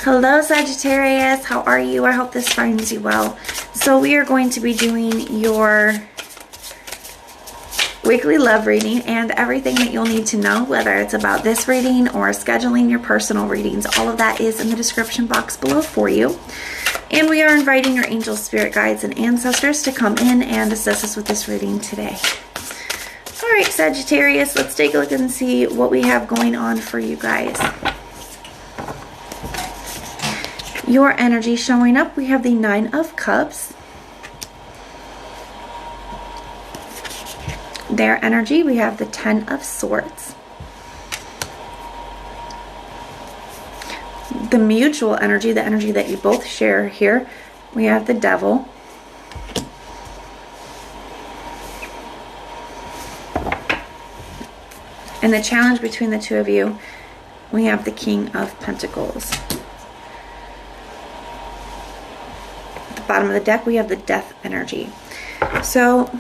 Hello Sagittarius, how are you? I hope this finds you well. So we are going to be doing your weekly love reading and everything that you'll need to know, whether it's about this reading or scheduling your personal readings. All of that is in the description box below for you. And we are inviting your angels, spirit guides, and ancestors to come in and assist us with this reading today. All right, Sagittarius, let's take a look and see what we have going on for you guys. Your energy showing up, we have the Nine of Cups. Their energy, we have the Ten of Swords. The mutual energy, the energy that you both share here, we have the Devil. And the challenge between the two of you, we have the King of Pentacles. Bottom of the deck, we have the Death energy. So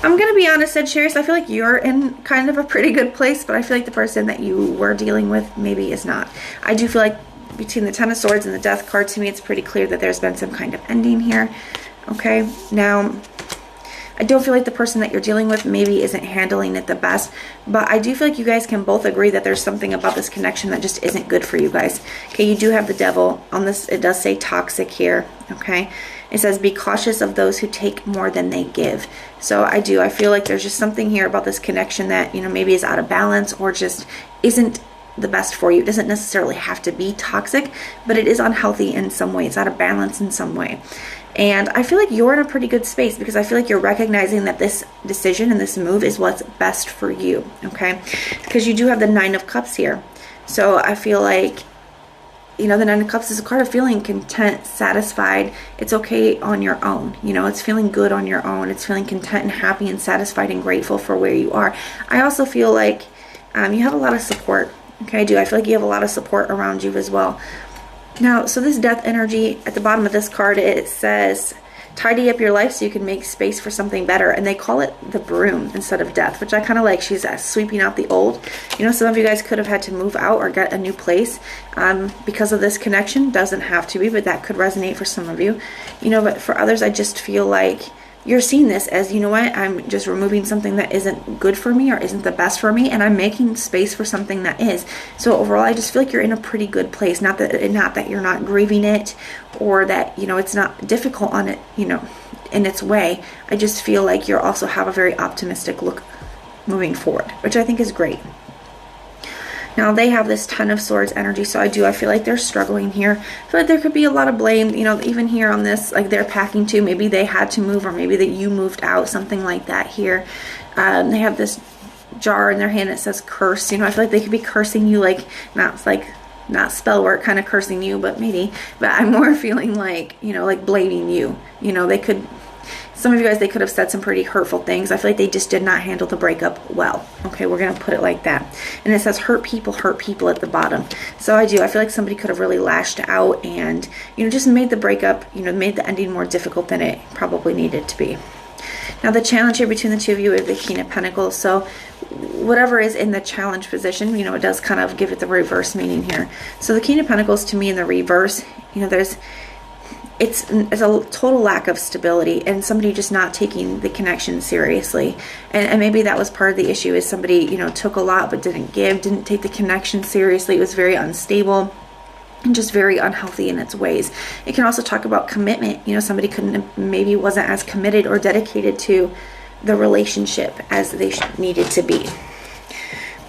I'm going to be honest, Sagittarius, I feel like you're in kind of a pretty good place, but I feel like the person that you were dealing with maybe is not. I do feel like between the Ten of Swords and the Death card, to me it's pretty clear that there's been some kind of ending here. Okay, now I don't feel like the person that you're dealing with maybe isn't handling it the best, but I do feel like you guys can both agree that there's something about this connection that just isn't good for you guys. Okay, you do have the Devil on this. It does say toxic here. Okay, it says be cautious of those who take more than they give. So I feel like there's just something here about this connection that, you know, maybe is out of balance or just isn't the best for you. It doesn't necessarily have to be toxic, but it is unhealthy in some way. It's out of balance in some way. And I feel like you're in a pretty good space because I feel like you're recognizing that this decision and this move is what's best for you, okay? Because you do have the Nine of Cups here. So I feel like, you know, the Nine of Cups is a card of feeling content, satisfied. It's okay on your own. You know, it's feeling good on your own. It's feeling content and happy and satisfied and grateful for where you are. I also feel like you have a lot of support, okay? I feel like you have a lot of support around you as well. Now, so this Death energy, at the bottom of this card, it says, tidy up your life so you can make space for something better. And they call it the broom instead of death, which I kind of like. She's sweeping out the old. You know, some of you guys could have had to move out or get a new place because of this connection. Doesn't have to be, but that could resonate for some of you. You know, but for others, I just feel like you're seeing this as, you know what, I'm just removing something that isn't good for me or isn't the best for me, and I'm making space for something that is. So overall, I just feel like you're in a pretty good place. Not that you're not grieving it or that, you know, it's not difficult on it, you know, in its way. I just feel like you also have a very optimistic look moving forward, which I think is great. Now they have this Ten of Swords energy, so I feel like they're struggling here. I feel like there could be a lot of blame, you know, even here on this, like they're packing too. Maybe they had to move, or maybe that you moved out, something like that here. They have this jar in their hand that says curse. You know, I feel like they could be cursing you, like not spell work kind of cursing you, but maybe. But I'm more feeling like, you know, like blaming you. You know, they could. Some of you guys, they could have said some pretty hurtful things. I feel like they just did not handle the breakup well. Okay, we're going to put it like that. And it says hurt people at the bottom. So I feel like somebody could have really lashed out and, you know, just made the breakup, you know, made the ending more difficult than it probably needed to be. Now the challenge here between the two of you is the King of Pentacles. So whatever is in the challenge position, you know, it does kind of give it the reverse meaning here. So the King of Pentacles, to me, in the reverse, you know, it's a total lack of stability and somebody just not taking the connection seriously. And maybe that was part of the issue, is somebody, you know, took a lot but didn't take the connection seriously. It was very unstable and just very unhealthy in its ways. It can also talk about commitment. You know, somebody maybe wasn't as committed or dedicated to the relationship as they needed to be.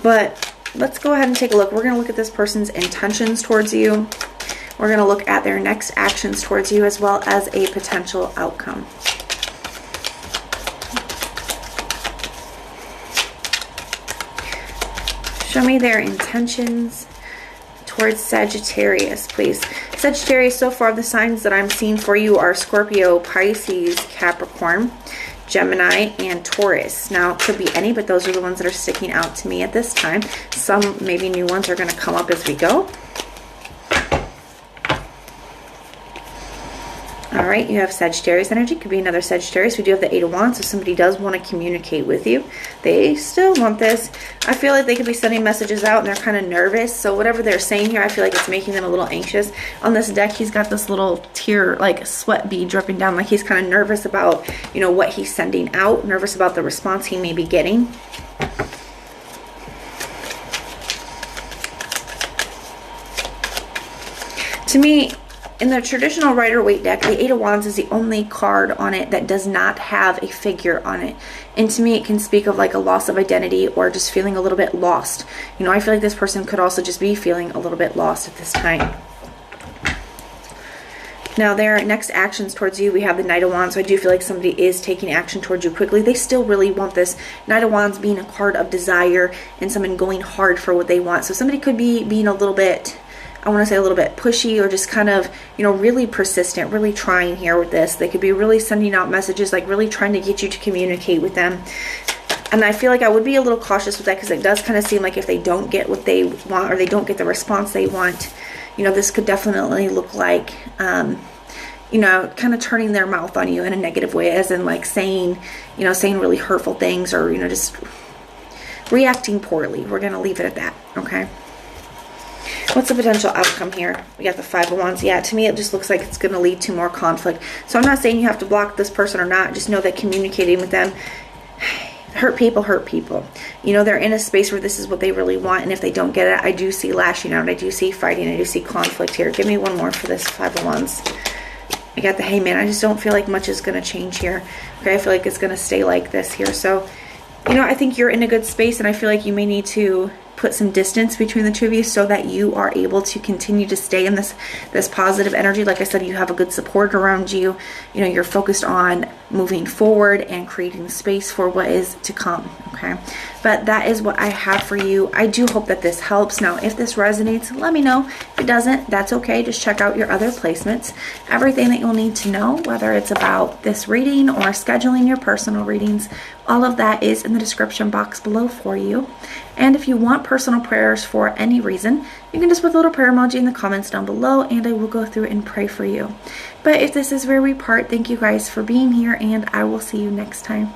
But let's go ahead and take a look. We're going to look at this person's intentions towards you. We're going to look at their next actions towards you, as well as a potential outcome. Show me their intentions towards Sagittarius, please. Sagittarius, so far the signs that I'm seeing for you are Scorpio, Pisces, Capricorn, Gemini, and Taurus. Now, it could be any, but those are the ones that are sticking out to me at this time. Some maybe new ones are going to come up as we go. All right, you have Sagittarius energy. Could be another Sagittarius. We do have the Eight of Wands, so somebody does want to communicate with you. They still want this. I feel like they could be sending messages out and they're kind of nervous. So whatever they're saying here, I feel like it's making them a little anxious. On this deck, he's got this little tear, like sweat bead dripping down. Like he's kind of nervous about, you know, what he's sending out. Nervous about the response he may be getting. To me, in the traditional Rider-Waite deck, the Eight of Wands is the only card on it that does not have a figure on it. And to me, it can speak of like a loss of identity or just feeling a little bit lost. You know, I feel like this person could also just be feeling a little bit lost at this time. Now, their next actions towards you, we have the Knight of Wands. So I do feel like somebody is taking action towards you quickly. They still really want this. Knight of Wands being a card of desire and someone going hard for what they want. So somebody could be being a little bit, I want to say a little bit pushy, or just kind of, you know, really persistent, really trying here with this. They could be really sending out messages, like really trying to get you to communicate with them. And I feel like I would be a little cautious with that, because it does kind of seem like if they don't get what they want, or they don't get the response they want, you know, this could definitely look like, you know, kind of turning their mouth on you in a negative way, as in like saying, you know, saying really hurtful things, or, you know, just reacting poorly. We're going to leave it at that, okay? What's the potential outcome here? We got the Five of Wands. Yeah, to me, it just looks like it's going to lead to more conflict. So I'm not saying you have to block this person or not. Just know that communicating with them, hurt people hurt people. You know, they're in a space where this is what they really want. And if they don't get it, I do see lashing out. I do see fighting. I do see conflict here. Give me one more for this Five of Wands. I got the Hangman. I just don't feel like much is going to change here. Okay, I feel like it's going to stay like this here. So, you know, I think you're in a good space, and I feel like you may need to put some distance between the two of you so that you are able to continue to stay in this positive energy. Like I said, you have a good support around you. You know, you're focused on moving forward and creating space for what is to come, okay? But that is what I have for you. I do hope that this helps. Now, if this resonates, let me know. If it doesn't, that's okay. Just check out your other placements. Everything that you'll need to know, whether it's about this reading or scheduling your personal readings, all of that is in the description box below for you. And if you want personal prayers for any reason, you can just put a little prayer emoji in the comments down below, and I will go through and pray for you. But if this is where we part, thank you guys for being here, and I will see you next time.